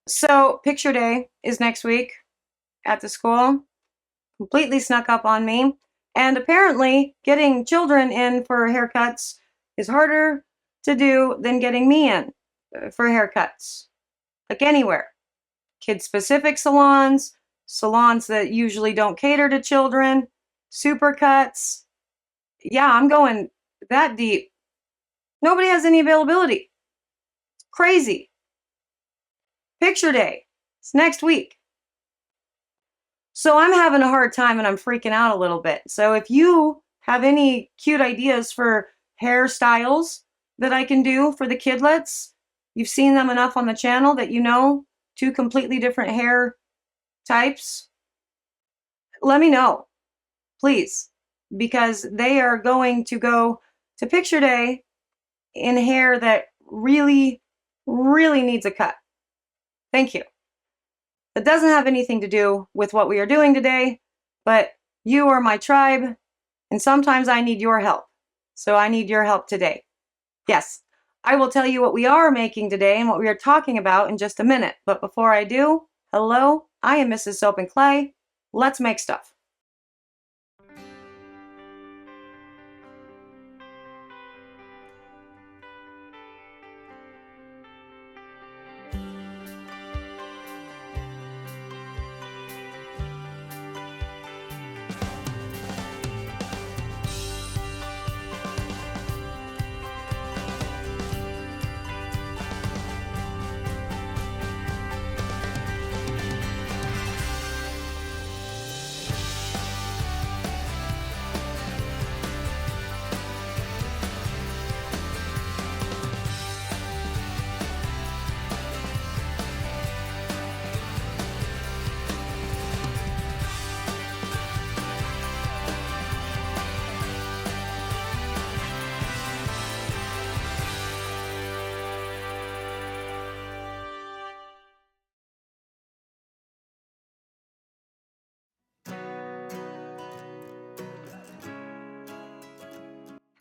So picture day is next week at the school. Completely snuck up on me. And apparently getting children in for haircuts is harder to do than getting me in for haircuts. Like anywhere. Kid-specific salons, salons that usually don't cater to children, supercuts. Yeah, I'm going that deep. Nobody has any availability. Crazy. Picture day. It's next week. So I'm having a hard time and I'm freaking out a little bit. So if you have any cute ideas for hairstyles that I can do for the kidlets, you've seen them enough on the channel that you know two completely different hair types, let me know, please, because they are going to go to picture day in hair that really, really needs a cut. Thank you. That doesn't have anything to do with what we are doing today, but you are my tribe, and sometimes I need your help. So I need your help today. Yes, I will tell you what we are making today and what we are talking about in just a minute. But before I do, hello, I am Mrs. Soap and Clay. Let's make stuff.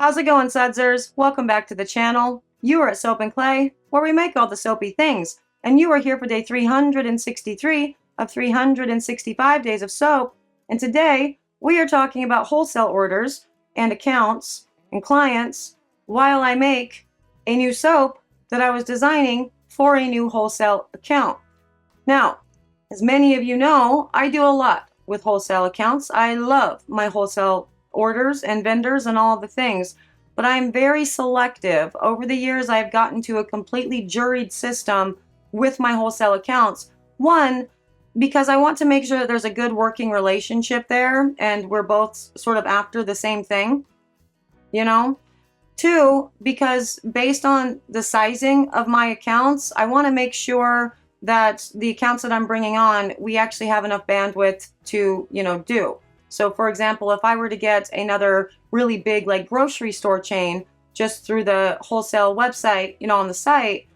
How's it going, Sudsers? Welcome back to the channel. You are at Soap and Clay, where we make all the soapy things, and you are here for day 363 of 365 days of soap, and today we are talking about wholesale orders and accounts and clients while I make a new soap that I was designing for a new wholesale account. Now, as many of you know, I do a lot with wholesale accounts. I love my wholesale orders and vendors and all of the things, but I'm very selective. Over the years, I've gotten to a completely juried system with my wholesale accounts. One, because I want to make sure that there's a good working relationship there and we're both sort of after the same thing, you know? Two, because based on the sizing of my accounts, I want to make sure that the accounts that I'm bringing on, we actually have enough bandwidth to, do. So for example, if I were to get another really big like grocery store chain just through the wholesale website, on the site,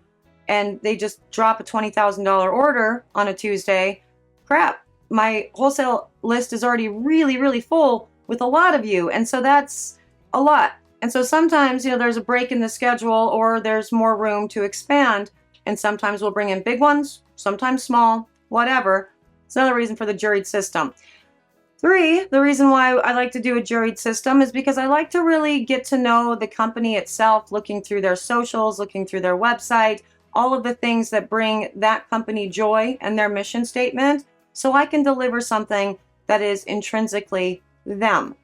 and they just drop a $20,000 order on a Tuesday, crap, my wholesale list is already really, really full with a lot of you. And so that's a lot. And so sometimes, there's a break in the schedule or there's more room to expand. And sometimes we'll bring in big ones, sometimes small, whatever. It's another reason for the juried system. Three, the reason why I like to do a juried system is because I like to really get to know the company itself, looking through their socials, looking through their website, all of the things that bring that company joy and their mission statement, so I can deliver something that is intrinsically them,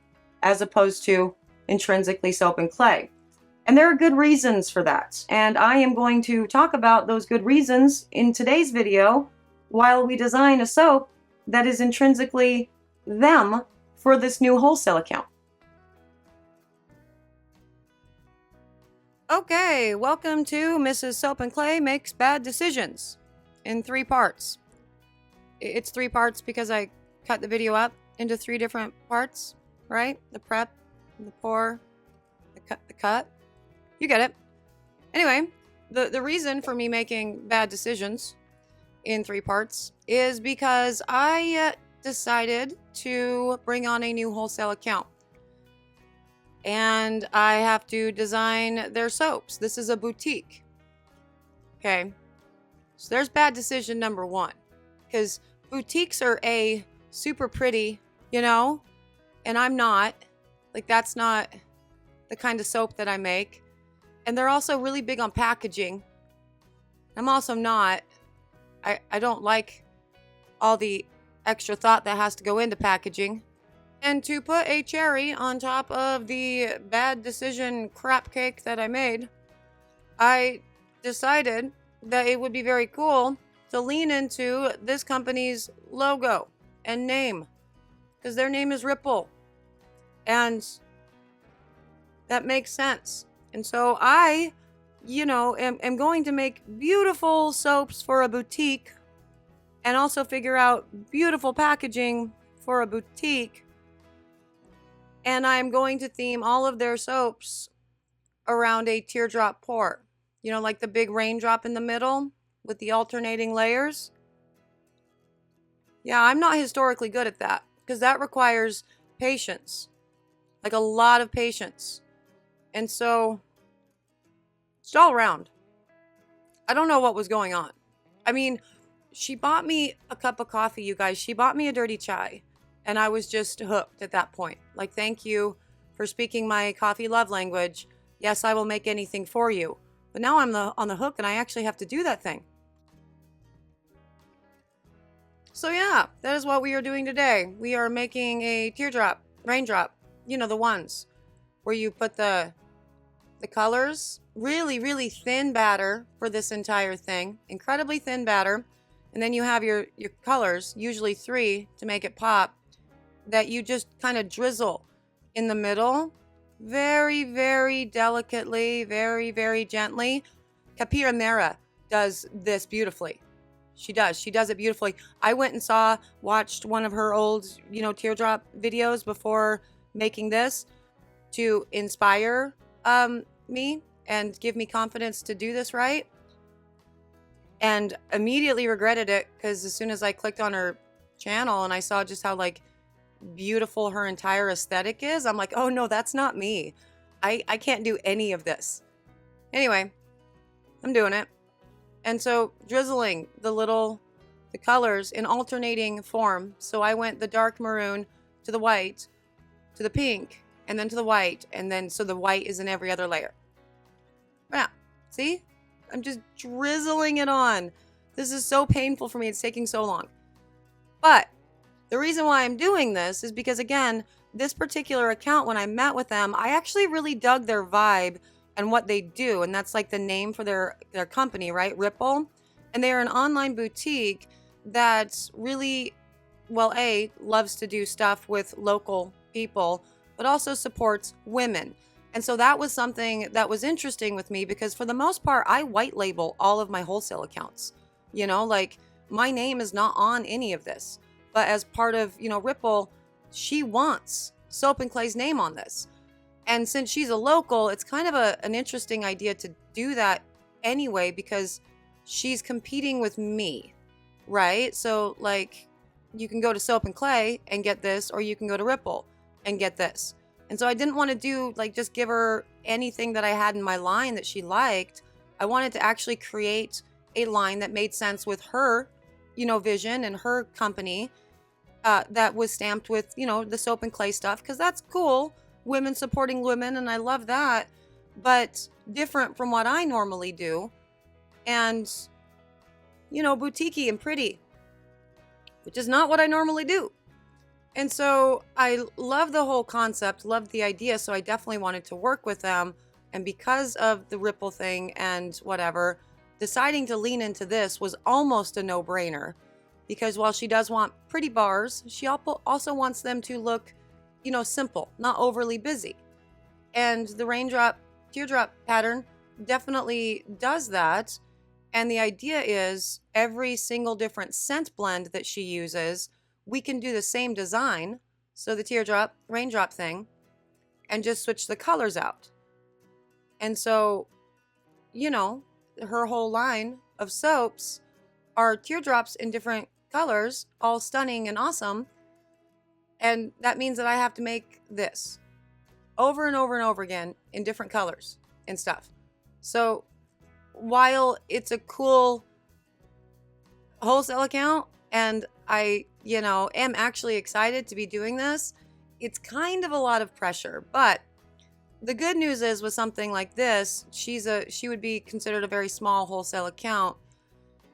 as opposed to intrinsically Soap and Clay. And there are good reasons for that. And I am going to talk about those good reasons in today's video while we design a soap that is intrinsically them for this new wholesale account. Okay, welcome to Mrs. Soap and Clay Makes Bad Decisions in 3 parts. It's 3 parts because I cut the video up into 3 different parts, right? The prep, the pour, the cut. You get it. Anyway, the reason for me making bad decisions in 3 parts is because I decided to bring on a new wholesale account. And I have to design their soaps. This is a boutique. Okay. So there's bad decision number one. Because boutiques are super pretty, you know, and I'm not. Like, that's not the kind of soap that I make. And they're also really big on packaging. I'm also not. I don't like all the extra thought that has to go into packaging. And to put a cherry on top of the bad decision crap cake that I made, I decided that it would be very cool to lean into this company's logo and name, because their name is Ripple, and that makes sense. And so I, am going to make beautiful soaps for a boutique, and also figure out beautiful packaging for a boutique. And I'm going to theme all of their soaps around a teardrop pour. Like the big raindrop in the middle with the alternating layers. Yeah, I'm not historically good at that, because that requires patience. Like a lot of patience. And so, it's all around. I don't know what was going on. I mean, she bought me a cup of coffee, you guys. She bought me a dirty chai. And I was just hooked at that point. Like, thank you for speaking my coffee love language. Yes, I will make anything for you. But now I'm on the hook, and I actually have to do that thing. So yeah, that is what we are doing today. We are making a teardrop, raindrop. The ones where you put the colors. Really, really thin batter for this entire thing. Incredibly thin batter. And then you have your colors, usually 3 to make it pop, that you just kind of drizzle in the middle. Very, very delicately, very, very gently. Capira Mera does this beautifully. She does it beautifully. I went and watched one of her old, teardrop videos before making this to inspire me and give me confidence to do this right. And immediately regretted it, because as soon as I clicked on her channel and I saw just how beautiful her entire aesthetic is, I'm like, oh no, that's not me. I can't do any of this. Anyway, I'm doing it. And so drizzling the colors in alternating form. So I went the dark maroon to the white, to the pink, and then to the white. And then so the white is in every other layer. Yeah, see? I'm just drizzling it on. This is so painful for me. It's taking so long. But the reason why I'm doing this is because, again, this particular account, when I met with them, I actually really dug their vibe and what they do. And that's like the name for their company, right? Ripple. And they are an online boutique that really, loves to do stuff with local people, but also supports women. And so that was something that was interesting with me, because for the most part, I white label all of my wholesale accounts. My name is not on any of this. But as part of, Ripple, she wants Soap and Clay's name on this. And since she's a local, it's kind of an interesting idea to do that anyway, because she's competing with me, right? So, you can go to Soap and Clay and get this, or you can go to Ripple and get this. And so I didn't want to do, just give her anything that I had in my line that she liked. I wanted to actually create a line that made sense with her, vision and her company, that was stamped with, the Soap and Clay stuff, because that's cool. Women supporting women, and I love that. But different from what I normally do. And, boutique-y and pretty, which is not what I normally do. And so I love the whole concept, loved the idea, so I definitely wanted to work with them. And because of the Ripple thing and whatever, deciding to lean into this was almost a no-brainer. Because while she does want pretty bars, she also wants them to look, simple, not overly busy. And the raindrop, teardrop pattern definitely does that. And the idea is every single different scent blend that she uses, we can do the same design, so the teardrop, raindrop thing, and just switch the colors out. And so, her whole line of soaps are teardrops in different colors, all stunning and awesome. And that means that I have to make this over and over and over again in different colors and stuff. So while it's a cool wholesale account, and I, am actually excited to be doing this. It's kind of a lot of pressure, but the good news is with something like this, she would be considered a very small wholesale account.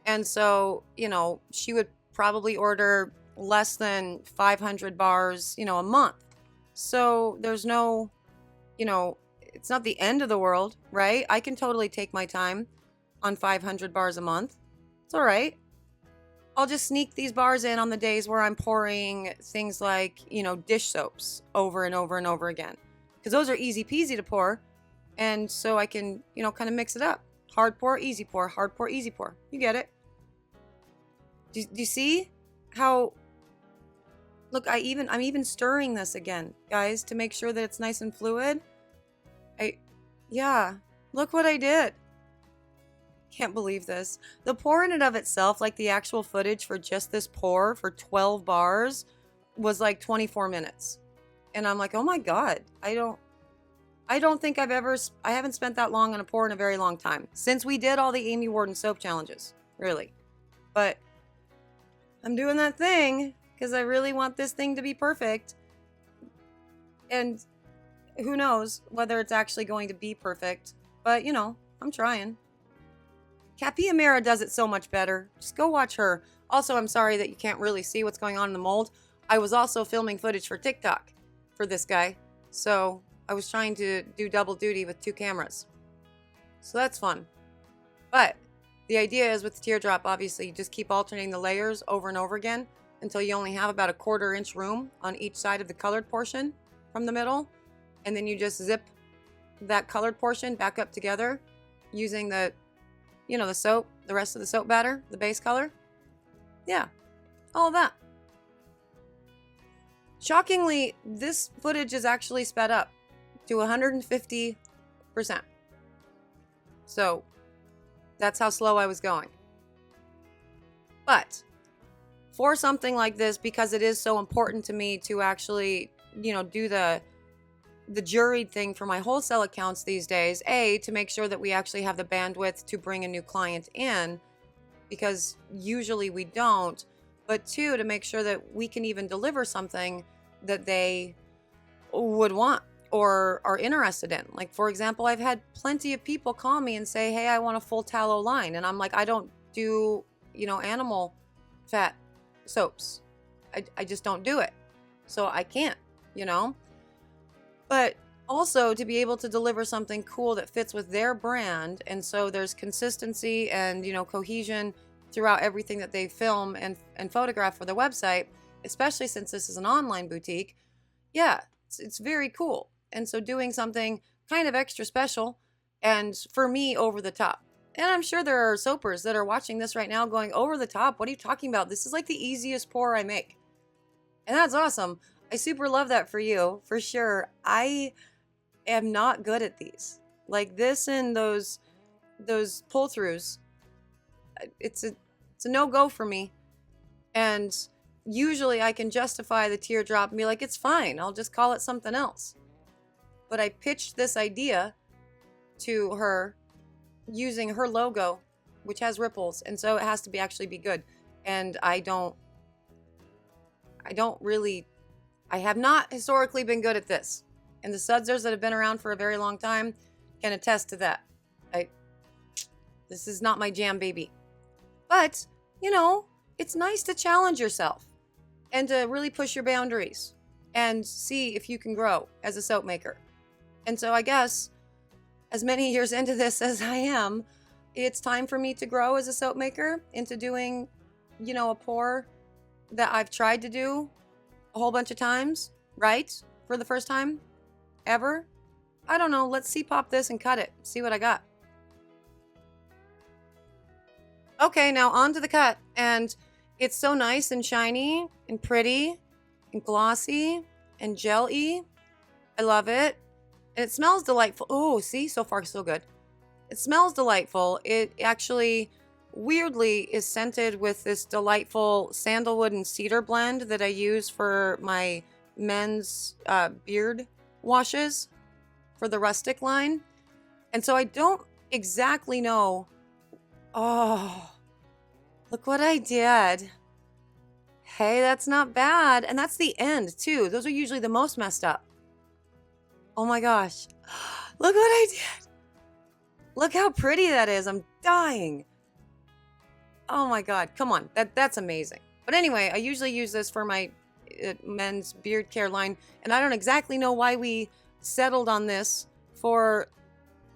And so, she would probably order less than 500 bars, a month. So there's no, it's not the end of the world, right? I can totally take my time on 500 bars a month. It's all right. I'll just sneak these bars in on the days where I'm pouring things like, dish soaps over and over and over again. Because those are easy peasy to pour. And so I can, kind of mix it up. Hard pour, easy pour, hard pour, easy pour. You get it. Do you see how, look, I'm even stirring this again, guys, to make sure that it's nice and fluid. Yeah, look what I did. Can't believe this. The pour in and of itself, like the actual footage for just this pour for 12 bars was like 24 minutes. And I'm like, oh my God, I don't think I haven't spent that long on a pour in a very long time. Since we did all the Amy Warden soap challenges, really. But I'm doing that thing because I really want this thing to be perfect. And who knows whether it's actually going to be perfect. But, I'm trying. Cappy Amira does it so much better. Just go watch her. Also, I'm sorry that you can't really see what's going on in the mold. I was also filming footage for TikTok for this guy. So I was trying to do double duty with 2 cameras. So that's fun. But the idea is with the teardrop, obviously, you just keep alternating the layers over and over again until you only have about a 1/4 inch room on each side of the colored portion from the middle. And then you just zip that colored portion back up together using the soap, the rest of the soap batter, the base color. Yeah, all of that. Shockingly, this footage is actually sped up to 150%. So that's how slow I was going. But for something like this, because it is so important to me to actually, do the juried thing for my wholesale accounts these days, to make sure that we actually have the bandwidth to bring a new client in, because usually we don't, but 2, to make sure that we can even deliver something that they would want or are interested in. Like, for example, I've had plenty of people call me and say, hey, I want a full tallow line. And I'm like, I don't do, animal fat soaps. I just don't do it. So I can't, But also to be able to deliver something cool that fits with their brand. And so there's consistency and, cohesion throughout everything that they film and photograph for their website, especially since this is an online boutique. Yeah, it's very cool. And so doing something kind of extra special and for me over the top. And I'm sure there are soapers that are watching this right now going, over the top? What are you talking about? This is like the easiest pour I make. And that's awesome. I super love that for you, for sure. I am not good at these. Like this and those pull-throughs. It's a no-go for me. And usually I can justify the teardrop and be like, it's fine. I'll just call it something else. But I pitched this idea to her using her logo, which has ripples. And so it has to actually be good. And I have not historically been good at this. And the sudsers that have been around for a very long time can attest to that. This is not my jam, baby. But, it's nice to challenge yourself and to really push your boundaries and see if you can grow as a soap maker. And so I guess as many years into this as I am, it's time for me to grow as a soap maker into doing, a pour that I've tried to do a whole bunch of times, right? For the first time ever. I don't know. Let's pop this and cut it. See what I got. Okay, now on to the cut. And it's so nice and shiny and pretty and glossy and gel-y. I love it. And it smells delightful. Oh, see? So far, so good. It smells delightful. It actually, weirdly, is scented with this delightful sandalwood and cedar blend that I use for my men's beard washes for the rustic line. And so I don't exactly know. Oh, Look what I did. Hey, that's not bad. And that's the end too. Those are usually the most messed up. Oh my gosh. Look what I did. Look how pretty that is. I'm dying. Oh my God. Come on. That's amazing. But anyway, I usually use this for my men's beard care line. And I don't exactly know why we settled on this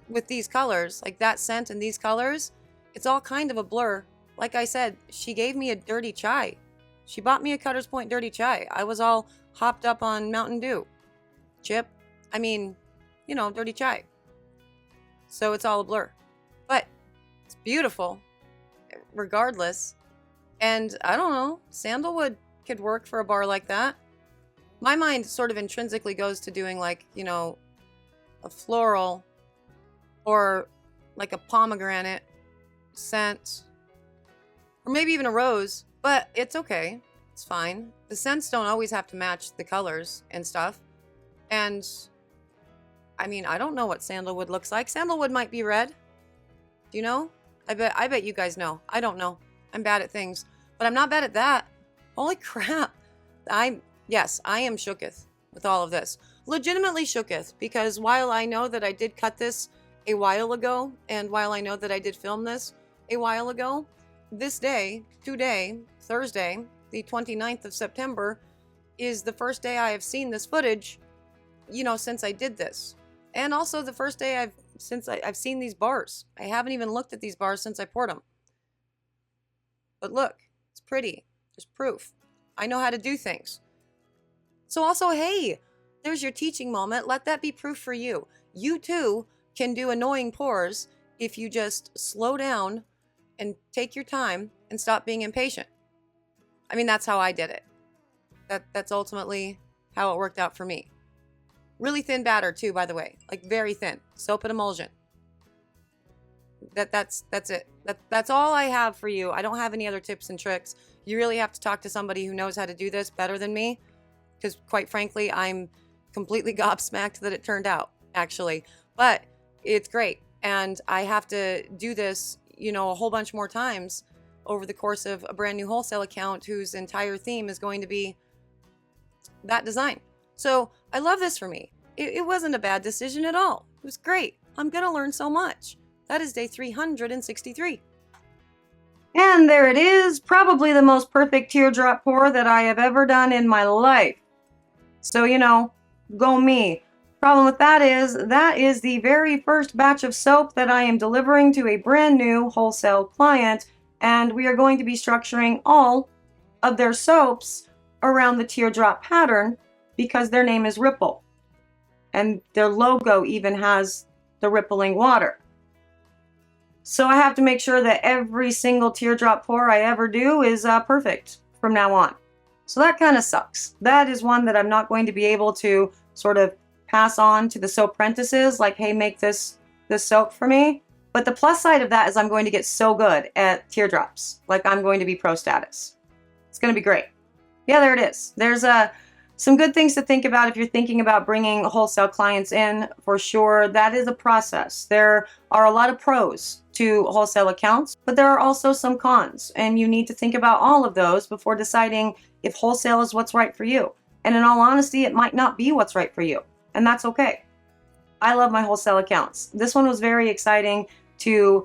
with these colors, like that scent and these colors. It's all kind of a blur. Like I said, she gave me a dirty chai. She bought me a Cutter's Point dirty chai. I was all hopped up on Mountain Dew. Chip. I mean, you know, dirty chai. So it's all a blur. But it's beautiful, regardless. And I don't know, sandalwood could work for a bar like that. My mind sort of intrinsically goes to doing like, you know, a floral or like a pomegranate scent, or maybe even a rose, but it's okay. It's fine. The scents don't always have to match the colors and stuff. And I mean, I don't know what sandalwood looks like. Sandalwood might be red. Do you know? I bet you guys know. I don't know. I'm bad at things, but I'm not bad at that. Holy crap. Yes, I am shooketh with all of this. Legitimately shooketh, because while I know that I did cut this a while ago, and while I know that I did film this a while ago, this day, today, Thursday, the 29th of September, is the first day I have seen this footage, you know, since I did this. And also the first day I've seen these bars. I haven't even looked at these bars since I poured them. But look, it's pretty. There's proof. I know how to do things. So also, hey, there's your teaching moment. Let that be proof for you. You too can do annoying pours if you just slow down and take your time and stop being impatient. I mean, that's how I did it. That's ultimately how it worked out for me. Really thin batter too, by the way, like very thin. Soap and emulsion. That's it. That's all I have for you. I don't have any other tips and tricks. You really have to talk to somebody who knows how to do this better than me, because quite frankly, I'm completely gobsmacked that it turned out, actually. But it's great, and I have to do this, you know, a whole bunch more times over the course of a brand new wholesale account whose entire theme is going to be that design. So I love this for me. It wasn't a bad decision at all. It was great. I'm gonna learn so much. That is day 363. And there it is, probably the most perfect teardrop pour that I have ever done in my life. So, you know, go me. Problem with that is the very first batch of soap that I am delivering to a brand new wholesale client, and we are going to be structuring all of their soaps around the teardrop pattern because their name is Ripple. And their logo even has the rippling water. So I have to make sure that every single teardrop pour I ever do is perfect from now on. So that kind of sucks. That is one that I'm not going to be able to sort of pass on to the soap apprentices, like, hey, make this soap for me. But the plus side of that is I'm going to get so good at teardrops. Like, I'm going to be pro status. It's going to be great. Yeah, there it is. There's some good things to think about if you're thinking about bringing wholesale clients in, for sure. That is a process. There are a lot of pros to wholesale accounts, but there are also some cons, and you need to think about all of those before deciding if wholesale is what's right for you. And in all honesty, it might not be what's right for you, and that's okay. I love my wholesale accounts. This one was very exciting to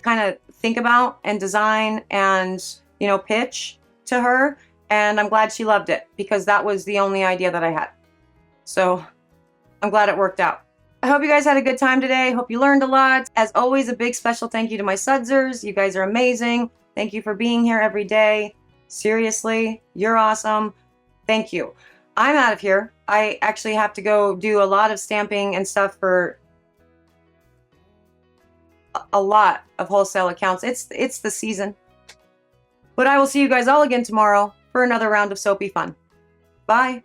kind of think about and design and, you know, pitch to her. And I'm glad she loved it, because that was the only idea that I had. So I'm glad it worked out. I hope you guys had a good time today. Hope you learned a lot. As always, a big special thank you to my Sudsers. You guys are amazing. Thank you for being here every day. Seriously, you're awesome. Thank you. I'm out of here. I actually have to go do a lot of stamping and stuff for a lot of wholesale accounts. It's the season. But I will see you guys all again tomorrow for another round of soapy fun. Bye.